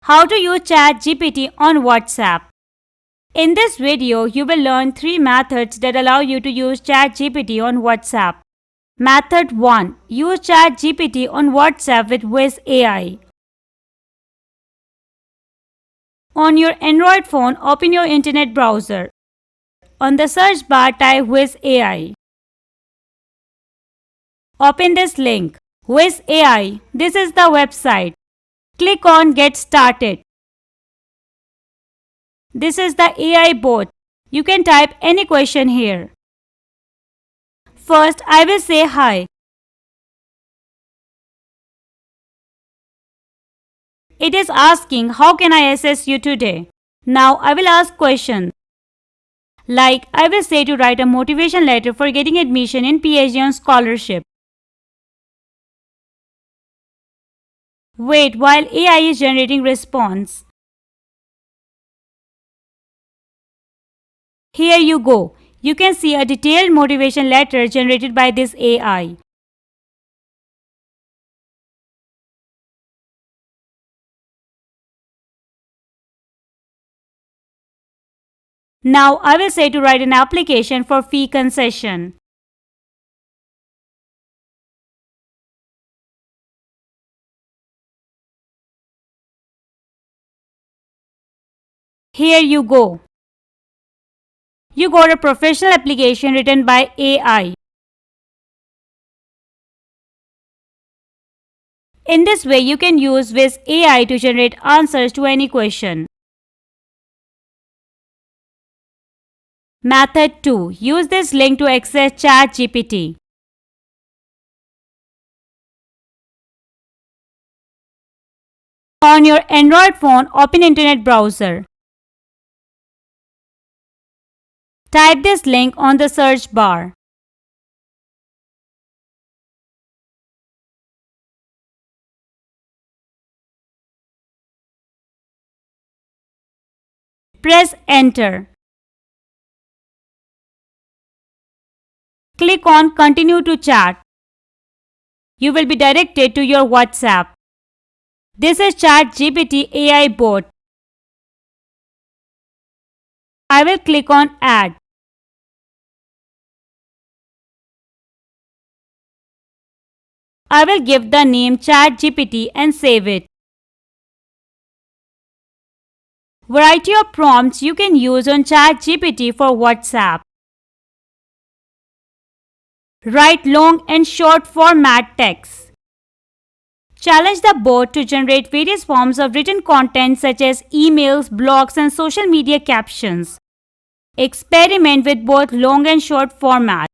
How to use ChatGPT on WhatsApp. In this video, you will learn 3 methods that allow you to use ChatGPT on WhatsApp. Method 1. Use ChatGPT on WhatsApp with Wiz AI. On your Android phone, open your internet browser. On the search bar, type Wiz AI. Open this link. Wiz AI. This is the website. Click on Get Started. This is the AI bot. You can type any question here. First, I will say hi. It is asking, how can I assist you today? Now I will ask questions. Like, I will say to write a motivation letter for getting admission in PhD on scholarship. Wait while AI is generating response. Here you go. You can see a detailed motivation letter generated by this AI. Now I will say to write an application for fee concession. Here you go. You got a professional application written by AI. In this way, you can use Wiz AI to generate answers to any question. Method 2. Use this link to access ChatGPT. On your Android phone, open internet browser. Type this link on the search bar. Press enter. Click on Continue to chat. You will be directed to your WhatsApp. This is ChatGPT AI bot. I will click on Add. I will give the name ChatGPT and save it. Variety of prompts you can use on ChatGPT for WhatsApp. Write long and short format text. Challenge the bot to generate various forms of written content such as emails, blogs, and social media captions. Experiment with both long and short format.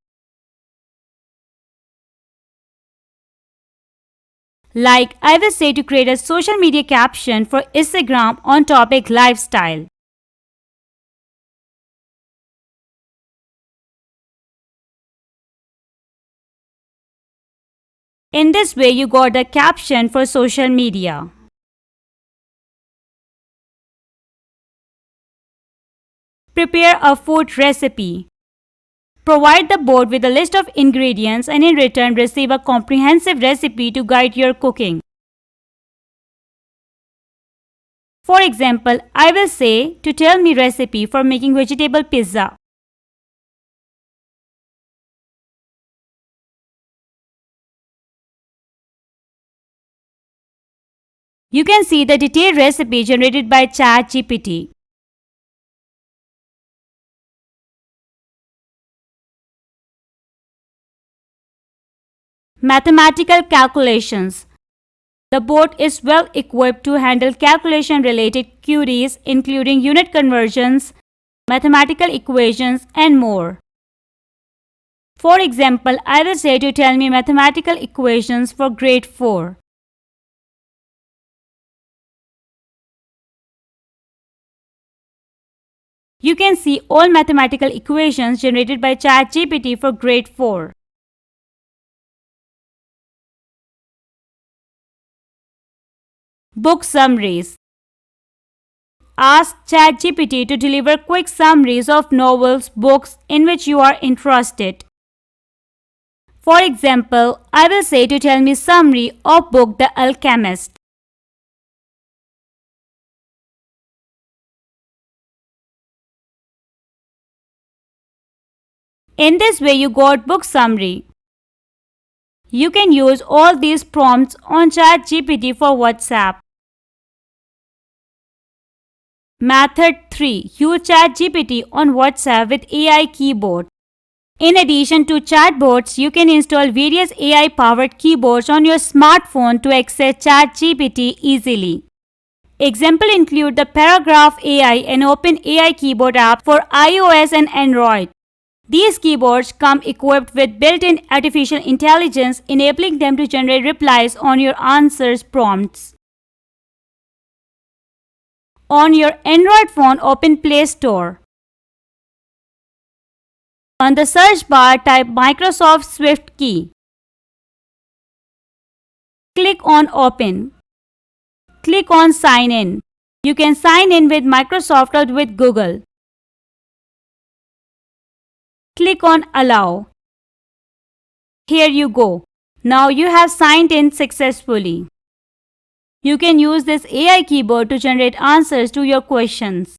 Like, I will say to create a social media caption for Instagram on topic lifestyle. In this way, you got the caption for social media. Prepare a food recipe. Provide the bot with a list of ingredients and in return receive a comprehensive recipe to guide your cooking. For example, I will say to tell me recipe for making vegetable pizza. You can see the detailed recipe generated by ChatGPT. Mathematical calculations. The bot is well equipped to handle calculation related queries including unit conversions, mathematical equations, and more. For example, I will say to tell me mathematical equations for grade 4. You can see all mathematical equations generated by ChatGPT for grade 4. Book summaries. Ask ChatGPT to deliver quick summaries of novels, books in which you are interested. For example, I will say to tell me summary of book The Alchemist. In this way, you got book summary. You can use all these prompts on ChatGPT for WhatsApp. Method 3. Use ChatGPT on WhatsApp with AI keyboard. In addition to chatbots, you can install various AI-powered keyboards on your smartphone to access ChatGPT easily. Examples include the Paragraph AI and OpenAI keyboard app for iOS and Android. These keyboards come equipped with built-in artificial intelligence, enabling them to generate replies on your answers prompts. On your Android phone, open Play Store. On the search bar, type Microsoft Swift key. Click on Open. Click on Sign In. You can sign in with Microsoft or with Google. Click on Allow. Here you go. Now you have signed in successfully. You can use this AI keyboard to generate answers to your questions.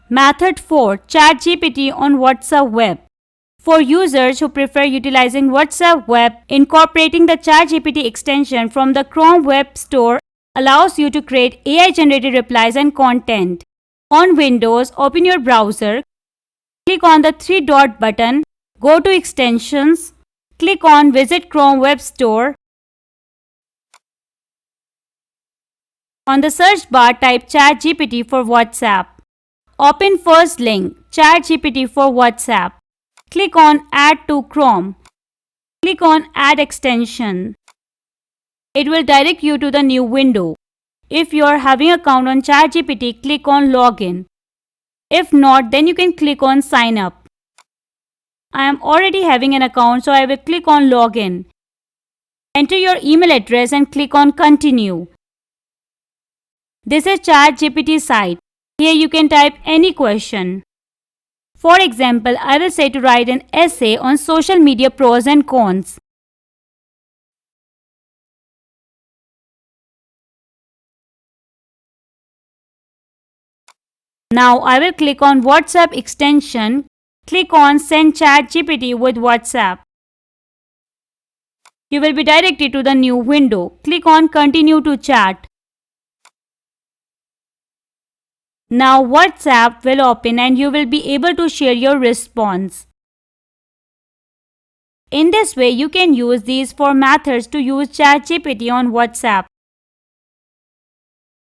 Method 4. ChatGPT on WhatsApp Web. For users who prefer utilizing WhatsApp Web, incorporating the ChatGPT extension from the Chrome Web Store allows you to create AI-generated replies and content. On Windows, open your browser, click on the three-dot button, go to Extensions, click on Visit Chrome Web Store. On the search bar, type ChatGPT for WhatsApp. Open first link, ChatGPT for WhatsApp. Click on Add to Chrome. Click on Add extension. It will direct you to the new window. If you are having an account on ChatGPT, click on Login. If not, then you can click on Sign Up. I am already having an account, so I will click on Login. Enter your email address and click on Continue. This is ChatGPT site. Here you can type any question. For example, I will say to write an essay on social media pros and cons. Now I will click on WhatsApp extension. Click on Send ChatGPT with WhatsApp. You will be directed to the new window. Click on Continue to chat. Now WhatsApp will open and you will be able to share your response. In this way, you can use these four methods to use ChatGPT on WhatsApp.